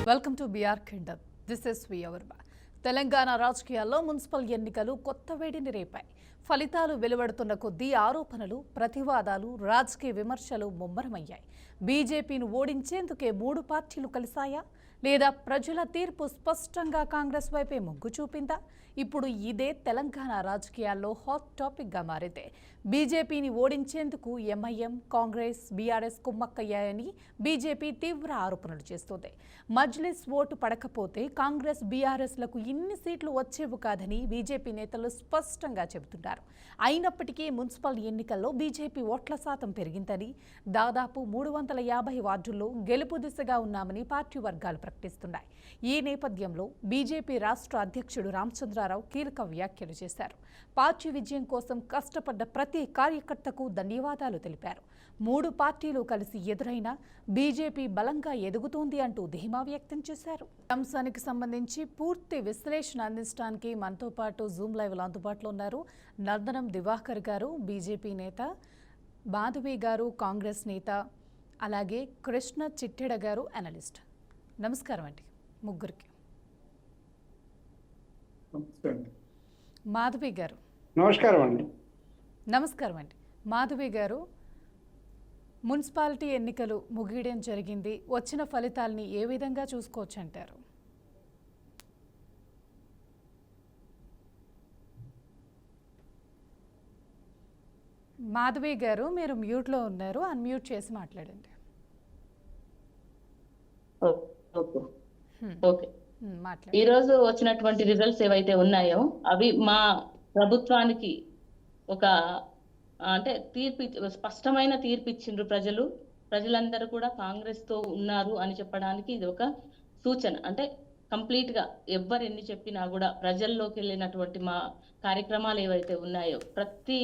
Welcome to BR kingdom. This is వియవర్మ. తెలంగాణ రాజకీయాల్లో municipal ఎన్నికలు కొత్త వేడిని రేపాయి. ఫలితాలు వెలువడుతున్న కొద్దీ ఆరోపణలు, ప్రతివాదాలు, రాజకీయ విమర్శలు ముమ్మరమయ్యాయి. బీజేపీని ఓడించేందుకే 3 పార్టీలు కలిశాయా, లేదా ప్రజల తీర్పు స్పష్టంగా కాంగ్రెస్ వైపే మొగ్గు చూపిందా? ఇప్పుడు ఇదే తెలంగాణ రాజకీయాల్లో హాట్ టాపిక్గా మారింది. బీజేపీని ఓడించేందుకు ఎంఐఎం, కాంగ్రెస్, బీఆర్ఎస్ కుమ్మక్కయ్యాయని బీజేపీ తీవ్ర ఆరోపణలు చేస్తోంది. మజ్లిస్ ఓటు పడకపోతే కాంగ్రెస్, బీఆర్ఎస్లకు ఇన్ని సీట్లు వచ్చేవి కాదని బీజేపీ నేతలు స్పష్టంగా చెబుతున్నారు. అయినప్పటికీ మున్సిపల్ ఎన్నికల్లో బీజేపీ ఓట్ల శాతం పెరిగిందని, దాదాపు 350 వార్డుల్లో గెలుపు దిశగా ఉన్నామని పార్టీ వర్గాలు ప్రకటిస్తున్నాయి. ఈ నేపథ్యంలో బీజేపీ రాష్ట్ర అధ్యక్షుడు రామచంద్రారావు కీలక వ్యాఖ్యలు చేశారు. పార్టీ విజయం కోసం కష్టపడ్డ ప్రతి కార్యకర్తకు ధన్యవాదాలు తెలిపారు. 3 పార్టీలు కలిసి ఎదురైనా బీజేపీ బలంగా ఎదుగుతోంది అంటూ ధీమా వ్యక్తం చేశారు. అంశానికి సంబంధించి పూర్తి విశ్లేషణ అందించడానికి మనతో పాటు జూమ్ లైవ్లో అందుబాటులో ఉన్నారు నందనం దివాకర్ గారు, బీజేపీ నేత, మాధవి గారు, కాంగ్రెస్ నేత, అలాగే కృష్ణ చిట్టెడ గారు, అనలిస్ట్. నమస్కారం అండి ముగ్గురికి. మాధవి గారు. నమస్కారం అండి. నమస్కారం అండి. మాధవి గారు, మున్సిపాలిటీ ఎన్నికలు ముగియడం జరిగింది. వచ్చిన ఫలితాలని ఏ విధంగా చూసుకోవచ్చు అంటారు? మాధవి గారు, మీరు మ్యూట్లో ఉన్నారు, అన్మ్యూట్ చేసి మాట్లాడండి. ఈ రోజు వచ్చినటువంటి రిజల్ట్స్ ఏవైతే ఉన్నాయో అవి మా ప్రభుత్వానికి ఒక అంటే స్పష్టమైన తీర్పు ఇచ్చిండ్రు. ప్రజలందరూ కూడా కాంగ్రెస్ తో ఉన్నారు అని చెప్పడానికి ఇది ఒక సూచన. అంటే కంప్లీట్ గా ఎవ్వరు ఎన్ని చెప్పినా కూడా ప్రజల్లోకి వెళ్ళినటువంటి మా కార్యక్రమాలు ఏవైతే ఉన్నాయో ప్రతి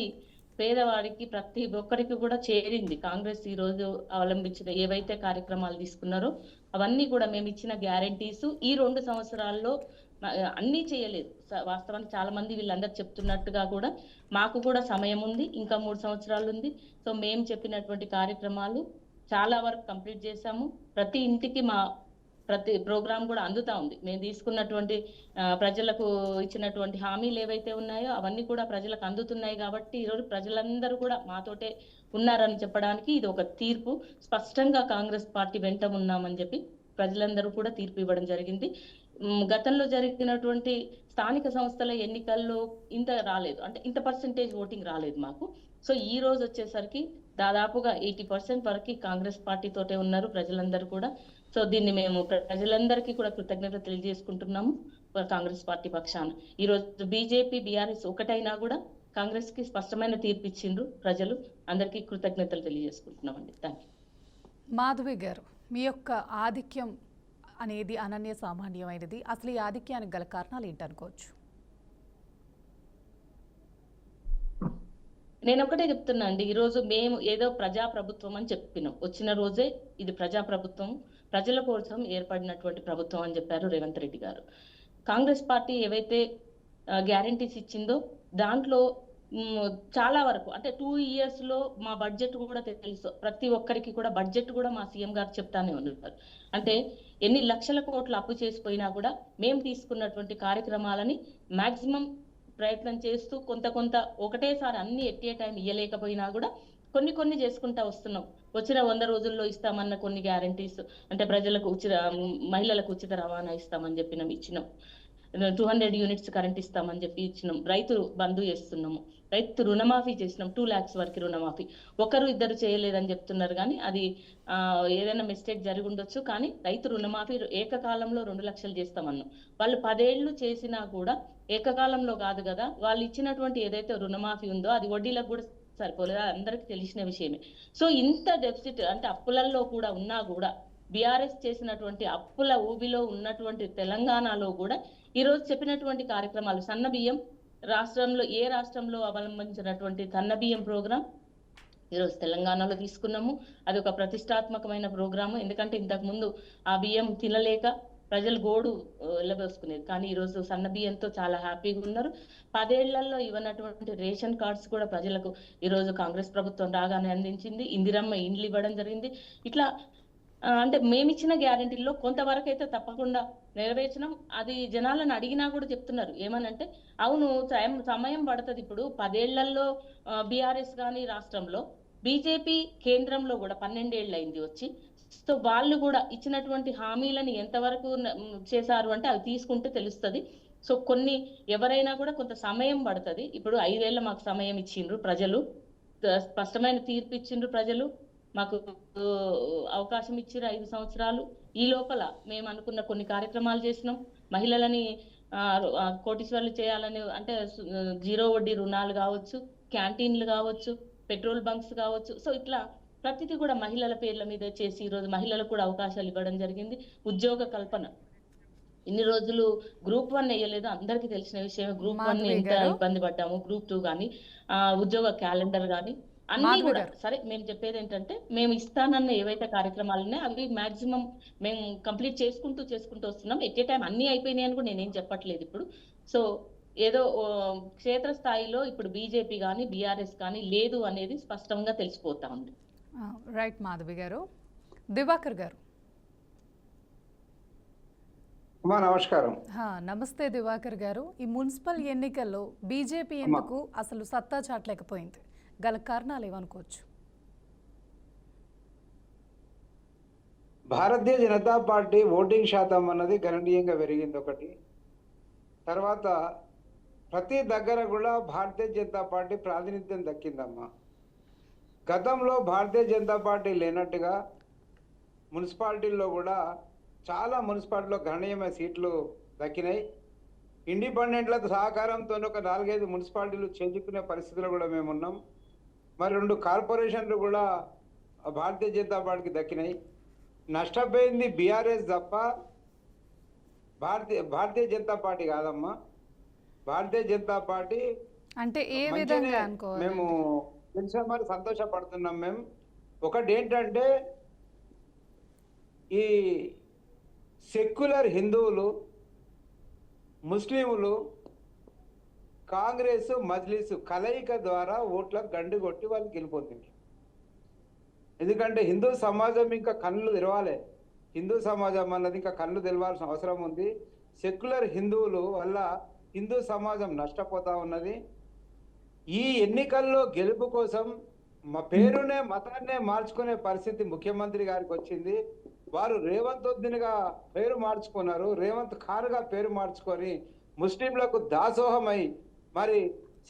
పేదవాడికి, ప్రతి ఒక్కరికి కూడా చేరింది. కాంగ్రెస్ ఈ రోజు అవలంబించిన ఏవైతే కార్యక్రమాలు తీసుకున్నారో అవన్నీ కూడా మేము ఇచ్చిన గ్యారంటీస్ ఈ 2 సంవత్సరాల్లో అన్నీ చేయలేదు. వాస్తవానికి చాలా మంది వీళ్ళందరూ చెప్తున్నట్టుగా కూడా మాకు కూడా సమయం ఉంది, ఇంకా 3 సంవత్సరాలు ఉంది. సో మేము చెప్పినటువంటి కార్యక్రమాలు చాలా వరకు కంప్లీట్ చేశాము. ప్రతి ఇంటికి మా ప్రతి ప్రోగ్రామ్ కూడా అందుతా ఉంది. మేము తీసుకున్నటువంటి ప్రజలకు ఇచ్చినటువంటి హామీలు ఏవైతే ఉన్నాయో అవన్నీ కూడా ప్రజలకు అందుతున్నాయి. కాబట్టి ఈరోజు ప్రజలందరూ కూడా మాతోటే ఉన్నారని చెప్పడానికి ఇది ఒక తీర్పు. స్పష్టంగా కాంగ్రెస్ పార్టీ వెంట ఉన్నామని చెప్పి ప్రజలందరూ కూడా తీర్పు ఇవ్వడం జరిగింది. గతంలో జరిగినటువంటి స్థానిక సంస్థల ఎన్నికల్లో ఇంత రాలేదు, అంటే ఇంత పర్సెంటేజ్ ఓటింగ్ రాలేదు మాకు. సో ఈ రోజు వచ్చేసరికి దాదాపుగా 80% వరకు కాంగ్రెస్ పార్టీతోటే ఉన్నారు ప్రజలందరూ కూడా. సో దీన్ని మేము ప్రజలందరికీ కూడా కృతజ్ఞత తెలియజేసుకుంటున్నాము. కాంగ్రెస్ పార్టీ పక్షాన ఈ రోజు బీజేపీ, బీఆర్ఎస్ ఒకటైనా కూడా కాంగ్రెస్ కి స్పష్టమైన తీర్పు ఇచ్చిండ్రు ప్రజలు. అందరికీ కృతజ్ఞతలు తెలియజేసుకుంటున్నామండి. Thank you. మాధవి గారు, మీ యొక్క ఆధిక్యం అనేది అనన్య సామాన్యమైనది. అసలు ఈ ఆధిక్యానికి గల కారణాలు ఏంటనుకోవచ్చు? నేను ఒకటే చెప్తున్నా అండి, ఈరోజు మేము ఏదో ప్రజాప్రభుత్వం అని చెప్పినాం. వచ్చిన రోజే ఇది ప్రజాప్రభుత్వం, ప్రజల కోసం ఏర్పడినటువంటి ప్రభుత్వం అని చెప్పారు రేవంత్ రెడ్డి గారు. కాంగ్రెస్ పార్టీ ఏవైతే గ్యారంటీస్ ఇచ్చిందో దాంట్లో చాలా వరకు అంటే 2 years లో మా బడ్జెట్ కూడా తెలుసు. ప్రతి ఒక్కరికి కూడా బడ్జెట్ కూడా మా సీఎం గారు చెప్తానే ఉన్నారు. అంటే ఎన్ని లక్షల కోట్లు అప్పు చేసిపోయినా కూడా మేము తీసుకున్నటువంటి కార్యక్రమాలని మాక్సిమం ప్రయత్నం చేస్తూ కొంత ఒకటేసారి అన్ని ఎట్ ఏ టైం ఇయ్యలేకపోయినా కూడా కొన్ని చేసుకుంటా వస్తున్నాం. వచ్చిన 100 రోజుల్లో ఇస్తామన్న కొన్ని గ్యారంటీస్, అంటే ప్రజలకు మహిళలకు ఉచిత రవాణా ఇస్తామని చెప్పినాం, ఇచ్చినాం. 200 యూనిట్స్ కరెంట్ ఇస్తామని చెప్పి ఇచ్చినాం. రైతు బంధు చేస్తున్నాము, రైతు రుణమాఫీ చేసినాం. 2 lakhs వరకు రుణమాఫీ. 1-2 చేయలేదని చెప్తున్నారు, కానీ అది ఏదైనా మిస్టేక్ జరిగి ఉండొచ్చు. కానీ రైతు రుణమాఫీ ఏకకాలంలో 2 లక్షలు చేస్తామన్నాం. వాళ్ళు 10 ఏళ్ళు చేసినా కూడా ఏకకాలంలో కాదు కదా, వాళ్ళు ఇచ్చినటువంటి ఏదైతే రుణమాఫీ ఉందో అది వడ్డీలకు కూడా సరిపోలేదు, అందరికి తెలిసిన విషయమే. సో ఇంత డెఫిసిట్ అంటే అప్పులలో కూడా ఉన్నా కూడా బీఆర్ఎస్ చేసినటువంటి అప్పుల ఊబిలో ఉన్నటువంటి తెలంగాణలో కూడా ఈరోజు చెప్పినటువంటి కార్యక్రమాలు, సన్న బియ్యం ఏ రాష్ట్రంలో అవలంబించినటువంటి సన్న బియ్యం ప్రోగ్రాం ఈరోజు తెలంగాణలో తీసుకున్నాము. అది ఒక ప్రతిష్టాత్మకమైన ప్రోగ్రాము. ఎందుకంటే ఇంతకు ముందు ఆ బియ్యం తినలేక ప్రజలు గోడు వెళ్ళబోసుకునేది, కానీ ఈరోజు సన్న బియ్యంతో చాలా హ్యాపీగా ఉన్నారు. 10 ఏళ్లలో ఇవ్వనటువంటి రేషన్ కార్డ్స్ కూడా ప్రజలకు ఈరోజు కాంగ్రెస్ ప్రభుత్వం రాగానే అందించింది. ఇందిరమ్మ ఇండ్లు ఇవ్వడం జరిగింది. ఇట్లా అంటే మేమిచ్చిన గ్యారెంటీల్లో కొంతవరకు అయితే తప్పకుండా నెరవేర్చడం. అది జనాలను అడిగినా కూడా చెప్తున్నారు ఏమనంటే, అవును సమయం పడుతుంది. ఇప్పుడు 10 ఏళ్లలో బీఆర్ఎస్ కానీ రాష్ట్రంలో, బీజేపీ కేంద్రంలో కూడా 12 ఏళ్ళు అయింది వచ్చి. సో వాళ్ళు కూడా ఇచ్చినటువంటి హామీలను ఎంతవరకు చేశారు అంటే అవి తీసుకుంటే తెలుస్తుంది. సో కొన్ని ఎవరైనా కూడా కొంత సమయం పడుతుంది. ఇప్పుడు 5 ఏళ్ల మాకు సమయం ఇచ్చిండ్రు ప్రజలు, స్పష్టమైన తీర్పు ఇచ్చిండ్రు ప్రజలు, మాకు అవకాశం ఇచ్చిర్రు 5 సంవత్సరాలు. ఈ లోపల మేము అనుకున్న కొన్ని కార్యక్రమాలు చేసినాం. మహిళలని కోటీశ్వర్లు చేయాలని, అంటే 0 వడ్డీ రుణాలు కావచ్చు, క్యాంటీన్లు కావచ్చు, పెట్రోల్ బంక్స్ కావచ్చు. సో ఇట్లా ప్రతిదీ కూడా మహిళల పేర్ల మీద చేసి ఈరోజు మహిళలకు కూడా అవకాశాలు ఇవ్వడం జరిగింది. ఉద్యోగ కల్పన, ఇన్ని రోజులు గ్రూప్ 1 వేయలేదు, అందరికీ తెలిసిన విషయమే. గ్రూప్ 1 ఎంత ఇబ్బంది పడ్డాము, గ్రూప్ 2 కానీ ఉద్యోగ క్యాలెండర్ కానీ అన్ని కూడా. సరే మేము చెప్పేది ఏంటంటే, మేము ఇస్తానన్న ఏవైతే కార్యక్రమాలు ఉన్నాయో అవి మాక్సిమం మేము కంప్లీట్ చేసుకుంటూ వస్తున్నాం. ఎట్ ఏ టైం అన్ని అయిపోయినాయి అని కూడా నేనేం చెప్పట్లేదు ఇప్పుడు. సో ఏదో క్షేత్ర స్థాయిలో ఇప్పుడు బీజేపీ కానీ బీఆర్ఎస్ కానీ లేదు అనేది స్పష్టంగా తెలిసిపోతా ఉంది. రైట్ మాధవి గారు. దివాకర్ గారు. నమస్కారం. నమస్తే దివాకర్ గారు. ఈ మున్సిపల్ ఎన్నికల్లో బీజేపీ ఎందుకు అసలు సత్తా చాటలేకపోయింది? గల కారణాలు ఏమనుకోవచ్చు? భారతీయ జనతా పార్టీ ఓటింగ్ శాతం అన్నది గణనీయంగా పెరిగింది ఒకటి. తర్వాత ప్రతి దగ్గర కూడా భారతీయ జనతా పార్టీ ప్రాతినిధ్యం దక్కిందమ్మా. గతంలో భారతీయ జనతా పార్టీ లేనట్టుగా మున్సిపాలిటీల్లో కూడా చాలా మున్సిపాలిటీలో గణనీయమైన సీట్లు దక్కినాయి. ఇండిపెండెంట్ల సహకారంతో ఒక 4-5 మున్సిపాలిటీలు చేయించుకునే పరిస్థితిలో కూడా మేము ఉన్నాం. మరి 2 కార్పొరేషన్లు కూడా భారతీయ జనతా పార్టీకి దక్కినాయి. నష్టపోయింది బీఆర్ఎస్ తప్ప భారతీయ జనతా పార్టీ కాదమ్మా. భారతీయ జనతా పార్టీ అంటే ఏ విధంగా అనుకోవాలి? మేము తెలిసిన మరి సంతోషపడుతున్నాం. మేము ఒకటి ఏంటంటే, ఈ సెక్యులర్ హిందువులు, ముస్లింలు, కాంగ్రెస్, మజ్లిస్ కలయిక ద్వారా ఓట్లకు గండి కొట్టి వాళ్ళు గెలిపోతుంది. ఎందుకంటే హిందూ సమాజం ఇంకా కళ్ళు తెరవాలి. హిందూ సమాజం అన్నది ఇంకా కళ్ళు తెరవాల్సిన అవసరం ఉంది. సెక్యులర్ హిందువులు వల్ల హిందూ సమాజం నష్టపోతా ఉన్నది. ఈ ఎన్నికల్లో గెలుపు కోసం మా పేరునే మతాన్నే మార్చుకునే పరిస్థితి ముఖ్యమంత్రి గారికి వచ్చింది. వారు రేవంత్ వద్దునిగా పేరు మార్చుకున్నారు, రేవంత్ ఖాన్గా పేరు మార్చుకొని ముస్లింలకు దాసోహమై మరి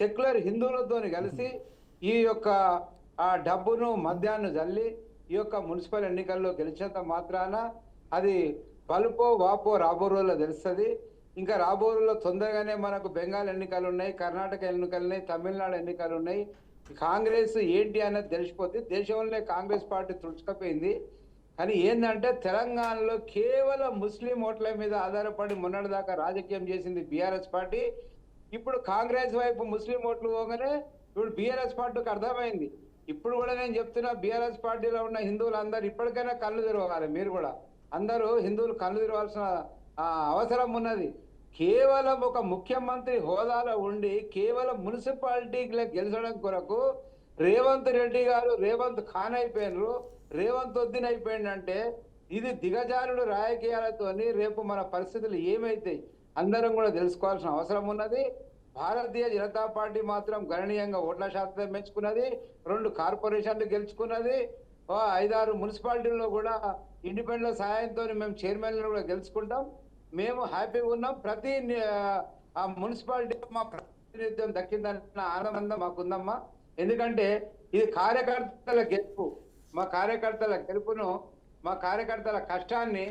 సెక్యులర్ హిందువులతో కలిసి ఈ యొక్క ఆ డబ్బును మద్యాన్ని జల్లి ఈ యొక్క మున్సిపల్ ఎన్నికల్లో గెలిచేంత మాత్రాన అది పలుపో వాపో రాబో రోజుల్లో తెలుస్తుంది. ఇంకా రాబో రోజుల్లో తొందరగానే మనకు బెంగాల్ ఎన్నికలు ఉన్నాయి, కర్ణాటక ఎన్నికలు ఉన్నాయి, తమిళనాడు ఎన్నికలు ఉన్నాయి. కాంగ్రెస్ ఏంటి అనేది తెలిసిపోతే దేశంలోనే కాంగ్రెస్ పార్టీ తుడుచుకపోయింది. కానీ ఏంటంటే తెలంగాణలో కేవలం ముస్లిం ఓట్ల మీద ఆధారపడి మొన్నటిదాకా రాజకీయం చేసింది బీఆర్ఎస్ పార్టీ. ఇప్పుడు కాంగ్రెస్ వైపు ముస్లిం ఓట్లు పోగానే ఇప్పుడు బీఆర్ఎస్ పార్టీకి అర్థమైంది. ఇప్పుడు కూడా నేను చెప్తున్నా, బీఆర్ఎస్ పార్టీలో ఉన్న హిందువులు అందరూ ఇప్పటికైనా కళ్ళు తెరవాలి. మీరు కూడా అందరూ హిందువులు కళ్ళు తెరవాల్సిన అవసరం ఉన్నది. కేవలం ఒక ముఖ్యమంత్రి హోదాలో ఉండి కేవలం మున్సిపాలిటీలో గెలిచడం కొరకు రేవంత్ రెడ్డి గారు రేవంత్ ఖాన్ అయిపోయినరు, రేవంత్ వద్దిన్ అయిపోయిందంటే ఇది దిగజారుడు రాజకీయాలతోని రేపు మన పరిస్థితులు ఏమైతాయి అందరం కూడా తెలుసుకోవాల్సిన అవసరం ఉన్నది. భారతీయ జనతా పార్టీ మాత్రం గణనీయంగా ఓట్ల శాతం పెంచుకున్నది, 2 కార్పొరేషన్లు గెలుచుకున్నది, 5-6 మున్సిపాలిటీల్లో కూడా ఇండిపెండెంట్ సహాయంతో మేము చైర్మన్లు కూడా గెలుచుకుంటాం. మేము హ్యాపీగా ఉన్నాం. ప్రతి మున్సిపాలిటీ మా ప్రాతినిధ్యం దక్కిందన్న ఆనందం మాకుందమ్మా. ఎందుకంటే ఇది కార్యకర్తల గెలుపు. మా కార్యకర్తల గెలుపును, మా కార్యకర్తల కష్టాన్ని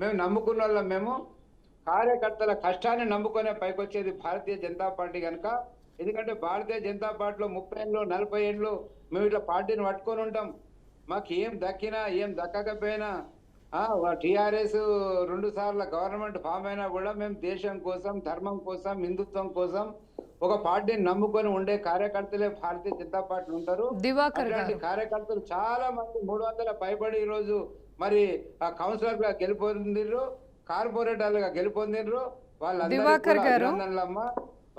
మేము నమ్ముకున్న వాళ్ళం. మేము కార్యకర్తల కష్టాన్ని నమ్ముకునే పైకొచ్చేది భారతీయ జనతా పార్టీ కనుక. ఎందుకంటే భారతీయ జనతా పార్టీలో 30 ఏళ్ళు 40 ఏళ్ళు మేము ఇట్లా పార్టీని పట్టుకొని ఉంటాం. మాకు ఏం దక్కినా ఏం దక్కకపోయినా టీఆర్ఎస్ 2 సార్లు గవర్నమెంట్ ఫామ్ అయినా కూడా మేము దేశం కోసం, ధర్మం కోసం, హిందుత్వం కోసం ఒక పార్టీని నమ్ముకొని ఉండే కార్యకర్తలే భారతీయ జనతా పార్టీ ఉంటారు. అట్లాంటి కార్యకర్తలు చాలా మంది 300 పైబడి ఈ రోజు మరి కౌన్సిలర్ గా గెలుపొందిర్రు, కార్పొరేటర్లుగా గెలుపొందిర్రు. వాళ్ళందరూ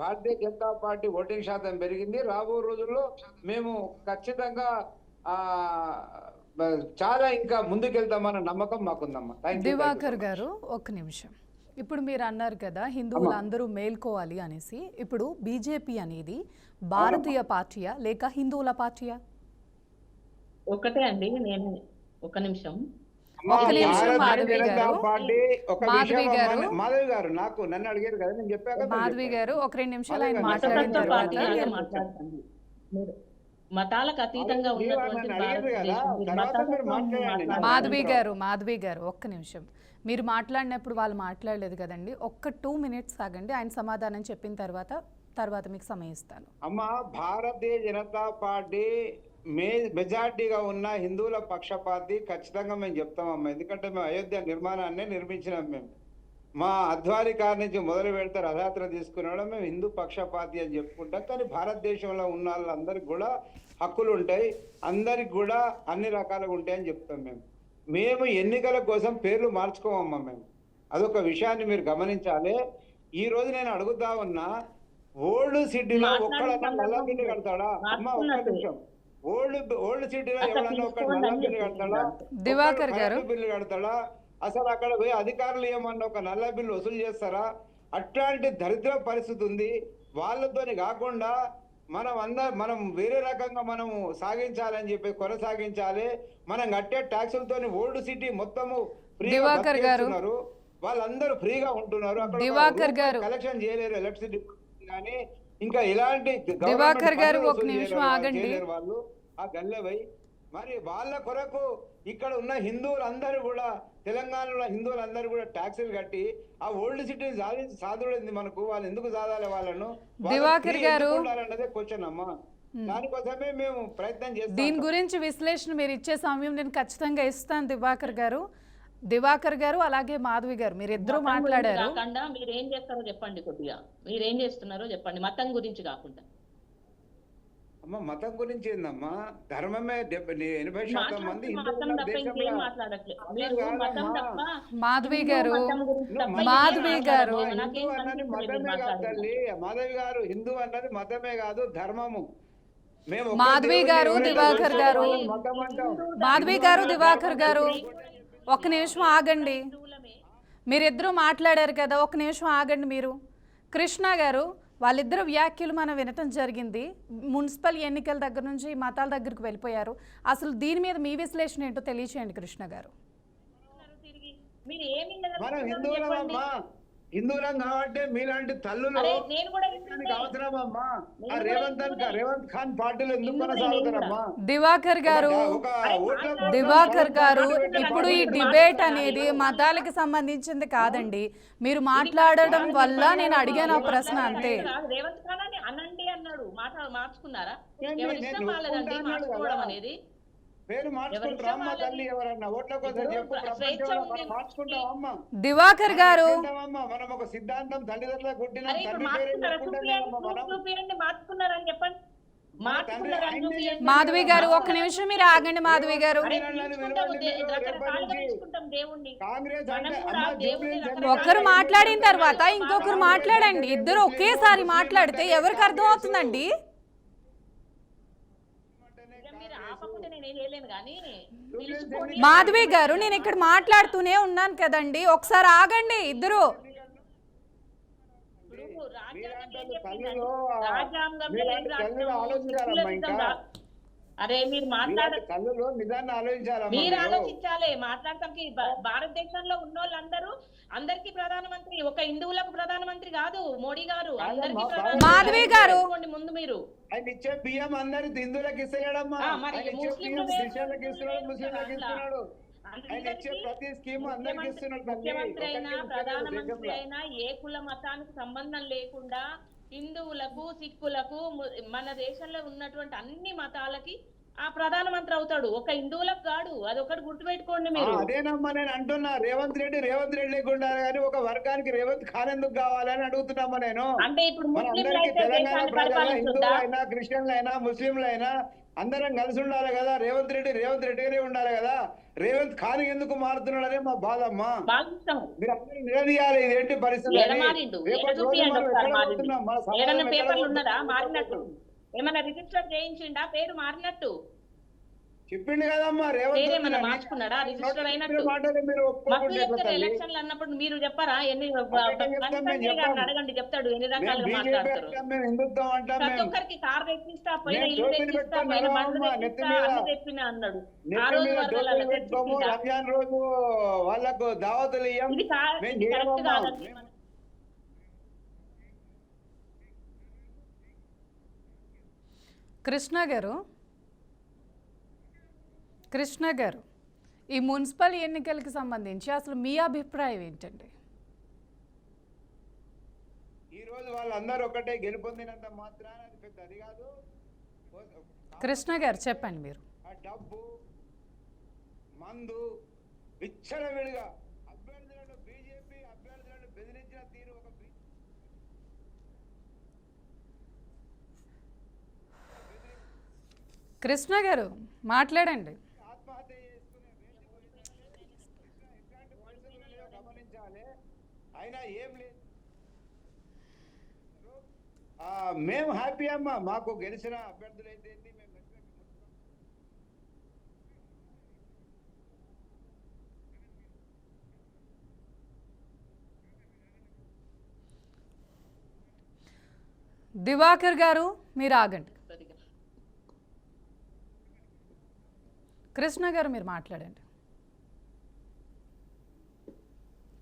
భారతీయ జనతా పార్టీ ఓటింగ్ శాతం పెరిగింది. రాబో రోజుల్లో మేము ఖచ్చితంగా చాలా ఇంకా ముందుకెళ్తామన్న నమ్మకం మాకుందమ్మా. Thank you. దివాకర్ గారు ఒక్క నిమిషం. ఇప్పుడు మీరు అన్నారు కదా హిందువులు అందరూ మేల్కోవాలి అనేసి. ఇప్పుడు బీజేపీ అనేది భారతీయ పార్టీయా లేక హిందువుల పార్టీయా? ఒకటే అండి, నేను ఒక నిమిషం. ఒక నిమిషం మాధవి గారు. మాధవి గారు. మాధవి గారు నన్ను అడిగారు కదా, నేను చెప్పాక మాధవి గారు ఒక 2 నిమిషాలు ఆయన మాధవి గారు. మాట్లాడిన తర్వాత పార్టీగా మాట్లాడుతుంది. మీరు మతాలకు అతీతంగా ఉన్నటువంటి భారతదేశం, మీరు మతాలతో మాధవి గారు ఒక్క నిమిషం. మీరు మాట్లాడినప్పుడు వాళ్ళు మాట్లాడలేదు కదండి. ఒక్క 2 మినిట్స్ ఆగండి. ఆయన సమాధానం చెప్పిన తర్వాత మీకు సమయం ఇస్తాను. అమ్మా, భారతీయ జనతా పార్టీ మెజార్టీగా ఉన్న హిందువుల పక్షపాతి ఖచ్చితంగా మేము చెప్తామమ్మా. ఎందుకంటే మేము అయోధ్య నిర్మాణాన్ని నిర్మించినాం. మేము మా అద్వారి కార్ నుంచి మొదలు పెడితే రథయాత్ర తీసుకున్నాడు. మేము హిందూ పక్షపాతి అని చెప్పుకుంటాం. కానీ భారతదేశంలో ఉన్న వాళ్ళందరికీ కూడా హక్కులు ఉంటాయి, అందరికి కూడా అన్ని రకాలుగా ఉంటాయని చెప్తాం. మేము ఎన్నికల కోసం పేర్లు మార్చుకోమమ్మా. మేము అదొక విషయాన్ని మీరు గమనించాలి. ఈ రోజు నేను అడుగుతా ఉన్నా, ఓల్డ్ సిటీలో ఒక్కడన్నా నల్ల బిల్లు కడతాడా అమ్మా? ఒక్క నిమిషం. ఓల్డ్ సిటీలో ఎవడన్నా ఒక్క నల్ల బిల్లు కడతాడా? దివాకర్ గారు బిల్లు కడతాడా? అసలు అక్కడ పోయి అధికారులు ఏమన్నా ఒక నల్ల బిల్లు వసూలు చేస్తారా? అట్లాంటి దరిద్ర పరిస్థితి ఉంది. వాళ్ళతోని కాకుండా మనం వేరే రకంగా మనము సాగించాలని చెప్పి కొనసాగించాలి. మనం కట్టే ట్యాక్సులతోని ఓల్డ్ సిటీ మొత్తము దివాకర్ గారు వాళ్ళందరూ ఫ్రీగా ఉంటున్నారు. దివాకర్ గారు కలెక్షన్ చేయలేరు ఎలక్ట్రిసిటీ కానీ ఇంకా ఇలాంటి దివాకర్ గారు ఒక నిమిషం ఆగండి. వాళ్ళు ఆ గల్లెవై మరి వాళ్ళ కొరకు ఇక్కడ ఉన్న హిందువులందరూ కూడా, తెలంగాణలో హిందువులందరూ కూడా ట్యాక్సులు కట్టి ఆ ఓల్డ్ సిటీని సాధుడైంది మనకు. వాళ్ళు ఎందుకు సాధాలి వాళ్ళను? దివాకర్ గారు అన్నదే క్వశ్చన్ అమ్మా. దానికోసమే మేము ప్రయత్నం చేస్తాం. దీని గురించి విశ్లేషణ మీరు ఇచ్చే సమయం నేను ఖచ్చితంగా ఇస్తాను. దివాకర్ గారు అలాగే మాధవి గారు మీరు ఇద్దరు మాట్లాడారు. మీరు ఏం చేస్తారో చెప్పండి, కొద్దిగా మీరు ఏం చేస్తున్నారో చెప్పండి, మతం గురించి కాకుండా. అమ్మ, మతం గురించి ఏందమ్మా? ధర్మమే 80% మంది మాధవి గారు మాధవి గారు హిందూ అన్నది మతమే కాదు, ధర్మము. మాధవి గారు దివాకర్ గారు ఒక్క నిమిషం ఆగండి. మీరిద్దరూ మాట్లాడారు కదా, ఒక్క నిమిషం ఆగండి. మీరు కృష్ణ గారు వాళ్ళిద్దరు వ్యాఖ్యలు మనం వినటం జరిగింది. మున్సిపల్ ఎన్నికల దగ్గర నుంచి మతాల దగ్గరకు వెళ్ళిపోయారు. అసలు దీని మీద మీ విశ్లేషణ ఏంటో తెలియచేయండి కృష్ణ గారు. హిందువులం కాబట్టి మీలాంటి తల్లులు అవసరమమ్మా? రేవంత్ ఖాన్ పార్టీలో ఎందుకు కొనసాగుతారమ్మా? దివాకర్ గారు ఇప్పుడు ఈ డిబేట్ అనేది మతాలకు సంబంధించింది కాదండి. మీరు మాట్లాడడం వల్ల నేను అడిగాను ఆ ప్రశ్న అంతే. రేవంత్ ఖాన్ అని అనండి అన్నాడు, మార్చుకున్నారా? ఎవరిష్టం వాళ్ళదండి మార్చుకోవడం అనేది. పేరు మార్చుకుంటాం తల్లి, ఎవరన్నా ఓట్ల కోసం చెప్పు. మార్చుకుంటామమ్మా దివాకర్ గారు. మనం ఒక సిద్ధాంతం తల్లిదండ్రులకు కొట్టిన మార్చుకున్నారని చెప్పండి. మాధవి గారు ఒక్క నిమిషం మీరు ఆగండి. మాధవి గారు ఒక్కరు మాట్లాడిన తర్వాత ఇంకొకరు మాట్లాడండి. ఇద్దరు ఒకేసారి మాట్లాడితే ఎవరికి అర్థం అవుతుందండి? మాధవి గారు నేను ఇక్కడ మాట్లాడుతూనే ఉన్నాను కదండి, ఒకసారి ఆగండి ఇద్దరు. అరే మీరు మీరు ఆలోచించాలి. మాట్లాడటానికి భారతదేశంలో ఉన్న వాళ్ళందరూ అందరికి ప్రధానమంత్రి, ఒక హిందువులకు ప్రధానమంత్రి కాదు మోడీ గారు, అందరికి మాధవి గారు ముందు మీరు ఆయన ఇచ్చే బియ్యం అందరికి హిందువులకు ఇస్తాడమ్మా. ముఖ్యమంత్రి అయినా ప్రధానమంత్రి అయినా ఏ కుల మతానికి సంబంధం లేకుండా హిందువులకు, సిక్కులకు, మన దేశంలో ఉన్నటువంటి అన్ని మతాలకి ఆ ప్రధానమంత్రి అవుతాడు, ఒక హిందువులకు కాదు. అది ఒకటి గుర్తుపెట్టుకోండి మీరు. అదేనమ్మా నేను అంటున్నా. రేవంత్ రెడ్డి లేకుండా కానీ ఒక వర్గానికి రేవంత్ ఖాన్ ఎందుకు కావాలని అడుగుతున్నామ్మా నేను. అంటే ఇప్పుడు తెలంగాణ ప్రజలు హిందువులైనా, క్రిస్టియన్లైనా, ముస్లింలైనా అందరం కలిసి ఉండాలి కదా. రేవంత్ రెడ్డిగానే ఉండాలి కదా. రేవంత్ ఖాన్ ఎందుకు మారుతున్నాడనే మా బాధ అమ్మా. మీరు అందరూ నిలదీయాలి. ఇదేంటి పరిస్థితి? పేపర్లు ఉన్నదా మారినట్టు? ఏమైనా రిజిస్టర్ చేయించిండా పేరు మారినట్టు? చెప్పిండు కదమ్మా రేవంత్ రెడ్డి పేరేమన్నా గారు. మార్చుకున్నాడా? రిజిస్టర్ అయినట్టు మాటలు మీరు మాకు ఒప్పుకోకుంటే ఎట్లా చెప్తారు తల్లి? ఎలక్షన్లు అన్నప్పుడు మీరు చెప్పారా ఎన్ని అట్లా చెప్తాం, మేము చెప్పాం. అడగండి చెప్తాడు ఎన్ని మేము రకాలుగా బీజేపీ మాట్లాడతారు. అంటాం, మేము హిందుత్వం అంటాం, ప్రతి మేము ఒక్కరికి కార్ తెప్పిస్తా పైన మేము ఇల్లు టోపీలు తెప్పిస్తా పెట్టుకొని పైన బండ్లు నడవమ్మా, నెత్తి తెప్పిస్తా మీద అన్ని తెప్పినా అన్నాడు. ఆ నెత్తి రోజు మీద వరదలు టోపీలు అలా పెట్టుకోము, తెప్పించిందా? రంజాన్ రోజు వాళ్ళకు దావతులు ఇయ్యం, ఇది మేము ఇది కరెక్ట్ చేయమమ్మా. కాదండి. కృష్ణ గారు ఈ మున్సిపల్ ఎన్నికలకు సంబంధించి అసలు మీ అభిప్రాయం ఏంటండి? ఈ రోజు వాళ్ళందరూ ఒకటే గెలుపొందినంత మాత్రాన అది పెద్ద అది కాదు. కృష్ణ గారు చెప్పండి మీరు. ఆ డబ్బు మందు విచ్చలవిడిగా అభ్యర్థులను బీజేపీ అభ్యర్థులను బెదిరించిన తీరు ఒక కృష్ణ గారు మాట్లాడండి. ఆత్మహత్య చేసుకునే ఎట్లాంటి పరిస్థితులు ఉన్నాయో గమనించాలి. అయినా ఏం లేదు, మేము హ్యాపీ అమ్మా, మాకు గెలిచిన అభ్యర్థులు అయితే దివాకర్ గారు మీరు ఆగండి. కృష్ణ గారు మీరు మాట్లాడండి.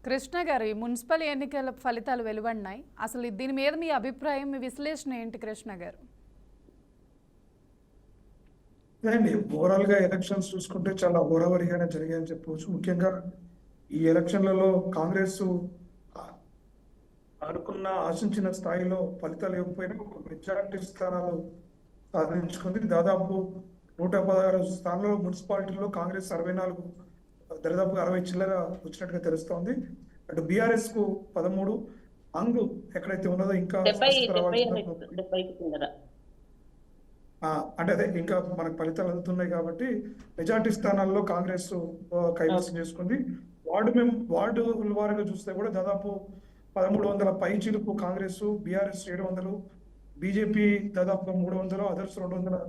కృష్ణ గారు ఈ మున్సిపల్ ఎన్నికల ఫలితాలు వెలువడినాయి, అసలు దీని మీద మీ అభిప్రాయం, మీ విశ్లేషణ ఏంటి కృష్ణ గారు? అండి ఓవరాల్ గా ఎలక్షన్స్ చూసుకుంటే చాలా హోరావరిగానే జరిగాయని చెప్పవచ్చు. ముఖ్యంగా ఈ ఎలక్షన్లలో కాంగ్రెస్ అనుకున్న ఆశించిన స్థాయిలో ఫలితాలు ఇవ్వకపోయినా ఒక మెజారిటీ స్థానాలు సాధించుకుంది. దాదాపు 116 స్థానాల్లో మున్సిపాలిటీల్లో కాంగ్రెస్ 64 దాదాపు 60 చిల్లర వచ్చినట్టుగా తెలుస్తోంది. అటు బీఆర్ఎస్ కు 13, అంగు ఎక్కడైతే ఉన్నదో ఇంకా అంటే అదే ఇంకా మనకు ఫలితాలు అందుతున్నాయి కాబట్టి మెజార్టీ స్థానాల్లో కాంగ్రెస్ కైవసం చేసుకుంది. వార్డు వారిగా చూస్తే కూడా దాదాపు 1300 పై చిలుపు కాంగ్రెస్, బీఆర్ఎస్ 700, బీజేపీ దాదాపుగా 300, అదర్స్ 200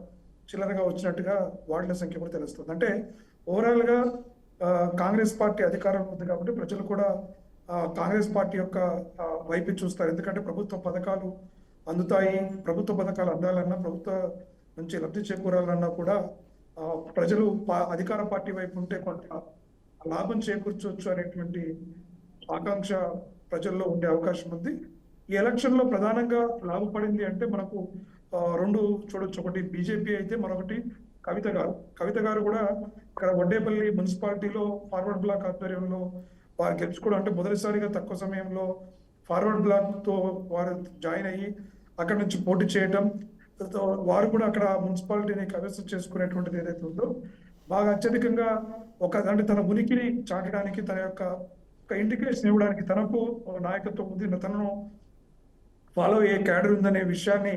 చిల్లరగా వచ్చినట్టుగా వార్డుల సంఖ్య కూడా తెలుస్తుంది. అంటే ఓవరాల్ గా కాంగ్రెస్ పార్టీ అధికారంలో ఉంది కాబట్టి ప్రజలు కూడా కాంగ్రెస్ పార్టీ యొక్క వైపు చూస్తారు. ఎందుకంటే ప్రభుత్వ పథకాలు అందుతాయి, ప్రభుత్వ పథకాలు అందాలన్నా, ప్రభుత్వ నుంచి లబ్ధి చేకూరాలన్నా కూడా ప్రజలు అధికార పార్టీ వైపు ఉంటే కొంత లాభం చేకూర్చవచ్చు అనేటువంటి ఆకాంక్ష ప్రజల్లో ఉండే అవకాశం ఉంది. ఈ ఎలక్షన్ లో ప్రధానంగా లాభపడింది అంటే మనకు 2 చూడొచ్చు. ఒకటి బీజేపీ అయితే, మరొకటి కవిత గారు కూడా ఇక్కడ వడ్డేపల్లి మున్సిపాలిటీలో ఫార్వర్డ్ బ్లాక్ ఆధ్వర్యంలో వారు గెలుచుకోవడం, అంటే మొదటిసారిగా తక్కువ సమయంలో ఫార్వర్డ్ బ్లాక్ తో వారు జాయిన్ అయ్యి అక్కడ నుంచి పోటీ చేయటం, వారు కూడా అక్కడ మున్సిపాలిటీని కైవసం చేసుకునేటువంటిది ఏదైతే ఉందో బాగా అత్యధికంగా అంటే తన ఉనికిని చాటడానికి, తన యొక్క ఇండికేషన్ ఇవ్వడానికి, తనకు నాయకత్వం ఉంది, తనను ఫాలో అయ్యే క్యాడర్ ఉందనే విషయాన్ని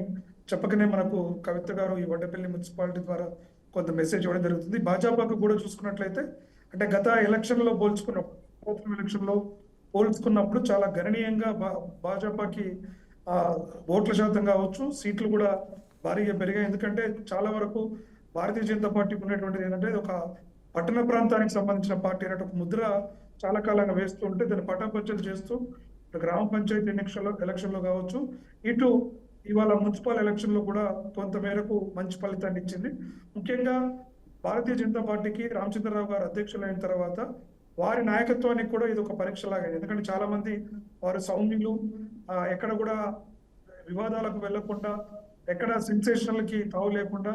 చెప్పకనే మనకు కవిత గారు ఈ వడ్డపల్లి మున్సిపాలిటీ ద్వారా కొంత మెసేజ్ ఇవ్వడం జరుగుతుంది. భాజపాకు కూడా చూసుకున్నట్లయితే అంటే గత ఎలక్షన్ లో పోల్చుకున్నప్పుడు చాలా గణనీయంగా భాజపాకి ఓట్ల శాతం కావచ్చు, సీట్లు కూడా భారీగా పెరిగాయి. ఎందుకంటే చాలా వరకు భారతీయ జనతా పార్టీకి ఉన్నటువంటిది ఏంటంటే ఒక పట్టణ ప్రాంతానికి సంబంధించిన పార్టీ అనే ఒక ముద్ర చాలా కాలంగా వేస్తూ ఉంటే దాన్ని పటాపంచలు చేస్తూ గ్రామ పంచాయతీ ఎలక్షన్ లో కావచ్చు, ఇటు ఇవాళ మున్సిపల్ ఎలక్షన్ లో కూడా కొంత మేరకు మంచి ఫలితాన్ని ఇచ్చింది. ముఖ్యంగా భారతీయ జనతా పార్టీకి రామచంద్రరావు గారు అధ్యక్షులైన తర్వాత వారి నాయకత్వానికి కూడా ఇది ఒక పరీక్ష లాగా. ఎందుకంటే చాలా మంది వారు సౌమ్యులు, ఎక్కడ కూడా వివాదాలకు వెళ్లకుండా, ఎక్కడ సెన్సేషనల్ కి తావు లేకుండా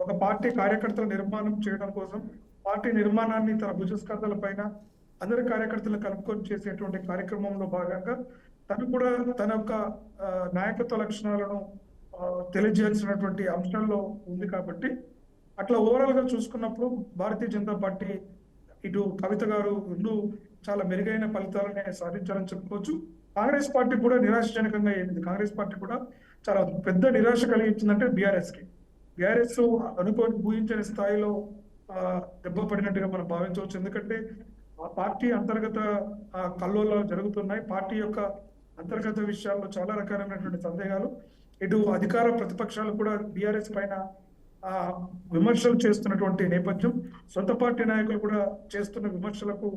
ఒక పార్టీ కార్యకర్తల నిర్మాణం చేయడం కోసం పార్టీ నిర్మాణాన్ని తన భుజస్కంధాల పైన అందరి కార్యకర్తలను కలుపుకొని చేసేటువంటి కార్యక్రమంలో భాగంగా తను కూడా తన యొక్క నాయకత్వ లక్షణాలను తెలియజేయాల్సినటువంటి అంశాల్లో ఉంది. కాబట్టి అట్లా ఓవరాల్ గా చూసుకున్నప్పుడు భారతీయ జనతా పార్టీ ఇటు కవిత గారు 2 చాలా మెరుగైన ఫలితాలనే సాధించాలని చెప్పుకోవచ్చు. కాంగ్రెస్ పార్టీ కూడా నిరాశజనకంగా అయింది. కాంగ్రెస్ పార్టీ కూడా చాలా పెద్ద నిరాశ కలిగించిందంటే బీఆర్ఎస్ అనుకోని ఊహించని స్థాయిలో దెబ్బ పడినట్టుగా మనం భావించవచ్చు. ఎందుకంటే ఆ పార్టీ అంతర్గత కల్లోలాలు జరుగుతున్నాయి. పార్టీ యొక్క అంతర్గత విషయాల్లో చాలా రకాలైనటువంటి సందేహాలు, ఇటు అధికార ప్రతిపక్షాలు కూడా బీఆర్ఎస్ పైన ఆ విమర్శలు చేస్తున్నటువంటి నేపథ్యం, సొంత పార్టీ నాయకులు కూడా చేస్తున్న విమర్శలకు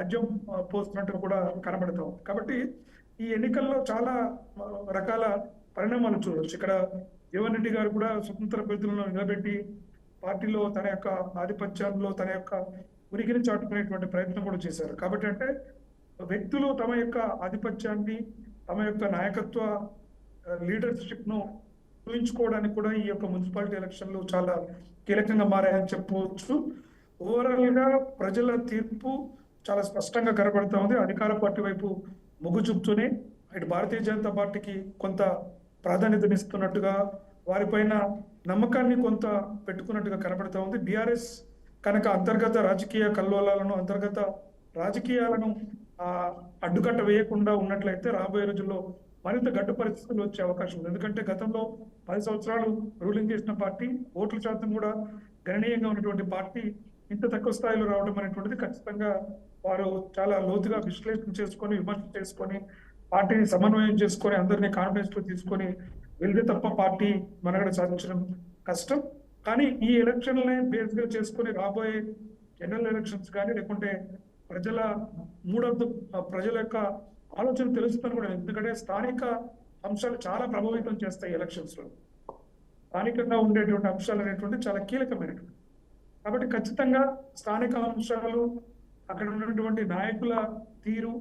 ఆజ్యం పోస్తున్నట్టుగా కూడా కనబడతాం. కాబట్టి ఈ ఎన్నికల్లో చాలా రకాల పరిణామాలు చూడవచ్చు. ఇక్కడ జీవన్ రెడ్డి గారు కూడా స్వతంత్ర అభ్యర్థులను నిలబెట్టి పార్టీలో తన యొక్క ఆధిపత్యంలో తన యొక్క ఉనికిని చాటుకునేటువంటి ప్రయత్నం కూడా చేశారు. కాబట్టి అంటే వ్యక్తులు తమ యొక్క ఆధిపత్యాన్ని, తమ యొక్క నాయకత్వ లీడర్షిప్ ను చూపించుకోవడానికి కూడా ఈ యొక్క మున్సిపాలిటీ ఎలక్షన్లు చాలా కీలకంగా మారాయని చెప్పవచ్చు. ఓవరాల్ గా ప్రజల తీర్పు చాలా స్పష్టంగా కనబడతా ఉంది. అధికార పార్టీ వైపు మొగ్గు చూపుతూనే ఇటు భారతీయ జనతా పార్టీకి కొంత ప్రాధాన్యతనిస్తున్నట్టుగా, వారిపైన నమ్మకాన్ని కొంత పెట్టుకున్నట్టుగా కనబడతా ఉంది. బీఆర్ఎస్ కనుక అంతర్గత రాజకీయ కల్లోలాలను, అంతర్గత రాజకీయాలను అడ్డుకట్ట వేయకుండా ఉన్నట్లయితే రాబోయే రోజుల్లో మరింత గడ్డు పరిస్థితులు వచ్చే అవకాశం ఉంది. ఎందుకంటే గతంలో 10 సంవత్సరాలు రూలింగ్ చేసిన పార్టీ, ఓట్ల శాతం కూడా గణనీయంగా ఉన్నటువంటి పార్టీ ఇంత తక్కువ స్థాయిలో రావడం అనేటువంటిది ఖచ్చితంగా వారు చాలా లోతుగా విశ్లేషణ చేసుకొని, విమర్శ చేసుకొని, పార్టీని సమన్వయం చేసుకొని, అందరినీ కాన్ఫిడెన్స్ లో తీసుకొని వెళ్తే తప్ప పార్టీ మనగడ సాధించడం కష్టం. కానీ ఈ ఎలక్షన్లనే బేస్ గా చేసుకొని రాబోయే జనరల్ ఎలక్షన్స్ కానీ, లేకుంటే ప్రజల ప్రజల యొక్క ఆలోచన తెలుస్తుందని కూడా. ఎందుకంటే స్థానిక అంశాలు చాలా ప్రభావితం చేస్తాయి ఎలక్షన్స్ లో. స్థానికంగా ఉండేటువంటి అంశాలు అనేటువంటి చాలా కీలకమైనటువంటి. కాబట్టి ఖచ్చితంగా స్థానిక అంశాలు, అక్కడ ఉన్నటువంటి నాయకుల తీరు,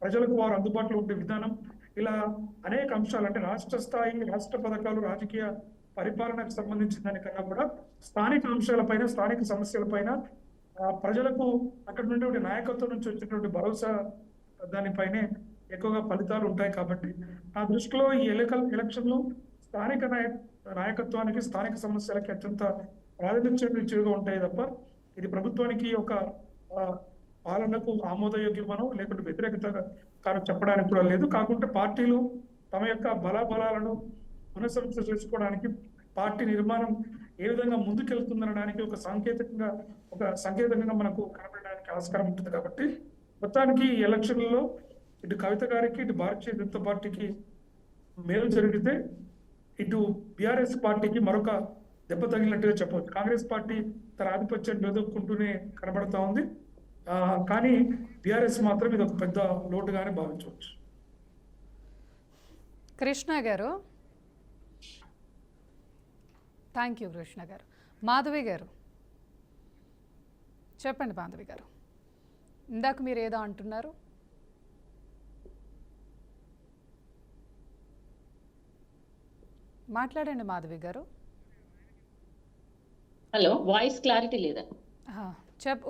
ప్రజలకు వారు అందుబాటులో ఉండే విధానం, ఇలా అనేక అంశాలు, అంటే రాష్ట్ర స్థాయి, రాష్ట్ర పథకాలు, రాజకీయ పరిపాలనకు సంబంధించిన దానికన్నా కూడా స్థానిక అంశాలపైన, స్థానిక సమస్యలపైన, ప్రజలకు అక్కడ ఉన్నటువంటి నాయకత్వం నుంచి వచ్చేటువంటి భరోసా దానిపైనే ఎక్కువగా ఫలితాలు ఉంటాయి. కాబట్టి ఆ దృష్టిలో ఈ ఎలక్షన్లు స్థానిక నాయకత్వానికి, స్థానిక సమస్యలకి అత్యంత ప్రాధాన్యతగా ఉంటాయి తప్ప ఇది ప్రభుత్వానికి ఒక పాలనకు ఆమోదయోగ్యమనో లేకుంటే వ్యతిరేకత కాను చెప్పడానికి కూడా లేదు. కాకుంటే పార్టీలు తమ యొక్క బలాబలాలను పునఃసమీక్ష చేసుకోవడానికి, పార్టీ నిర్మాణం ఏ విధంగా ముందుకెళ్తుందనడానికి ఒక సంకేతంగా మనకు కనబడడానికి ఆస్కారం ఉంటుంది. కాబట్టి మొత్తానికి ఈ ఎలక్షన్లలో ఇటు కవిత గారికి, ఇటు భారతీయ జనతా పార్టీకి మేలు జరిగితే ఇటు బీఆర్ఎస్ పార్టీకి మరొక దెబ్బ తగిలినట్టుగా చెప్పవచ్చు. కాంగ్రెస్ పార్టీ తన ఆధిపత్యాన్ని ఎదుర్కొంటూనే కనబడతా ఉంది. కానీ బీఆర్ఎస్ మాత్రం ఇది ఒక పెద్ద లోటుగానే భావించవచ్చు. కృష్ణ గారు, థ్యాంక్ యూ కృష్ణ గారు. మాధవి గారు చెప్పండి. మాధవి గారు, ఇందాక మీరు ఏదో అంటున్నారు. మాట్లాడండి మాధవి గారు. హలో, వాయిస్ క్లారిటీ లేదా?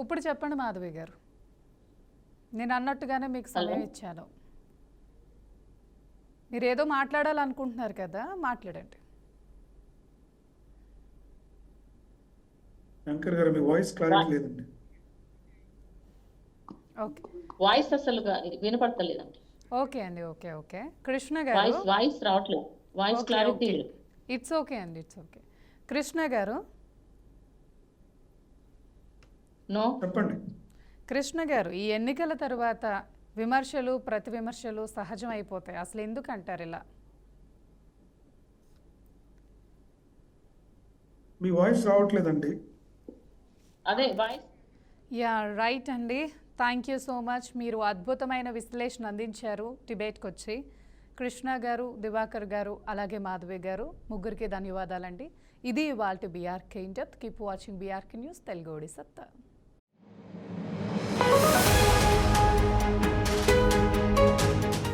ఇప్పుడు చెప్పండి మాధవి గారు. నేను అన్నట్టుగానే మీకు సమయం ఇచ్చాను. మీరు ఏదో మాట్లాడాలనుకుంటున్నారు కదా, మాట్లాడండి. శంకర్ గారు, మీ వాయిస్ క్లారిటీ లేదండి. ఓకే, వాయిస్ అసలు వినపడతలేదండి. ఓకే అండి. ఓకే ఓకే కృష్ణ గారు, వాయిస్ రావట్లేదు, వాయిస్ క్లారిటీ. ఇట్స్ ఓకే అండి, ఇట్స్ ఓకే. కృష్ణ గారు, నో చెప్పండి. కృష్ణ గారు, ఈ ఎన్నికల తర్వాత విమర్శలు, ప్రతి విమర్శలు సహజం అయిపోతాయి. అసలు ఎందుకు అంటారు ఇలా? మీ వాయిస్ రావట్లేదండి. అదే వాయిస్. యా రైట్ అండి. Thank you so much. మీరు అద్భుతమైన విశ్లేషణ అందించారు డిబేట్కి వచ్చి. కృష్ణ గారు, దివాకర్ గారు, అలాగే మాధవి గారు, ముగ్గురికి ధన్యవాదాలండి. ఇది ఇవాల్టి BRK in depth. Keep watching BRK news, Telugu సత్తా.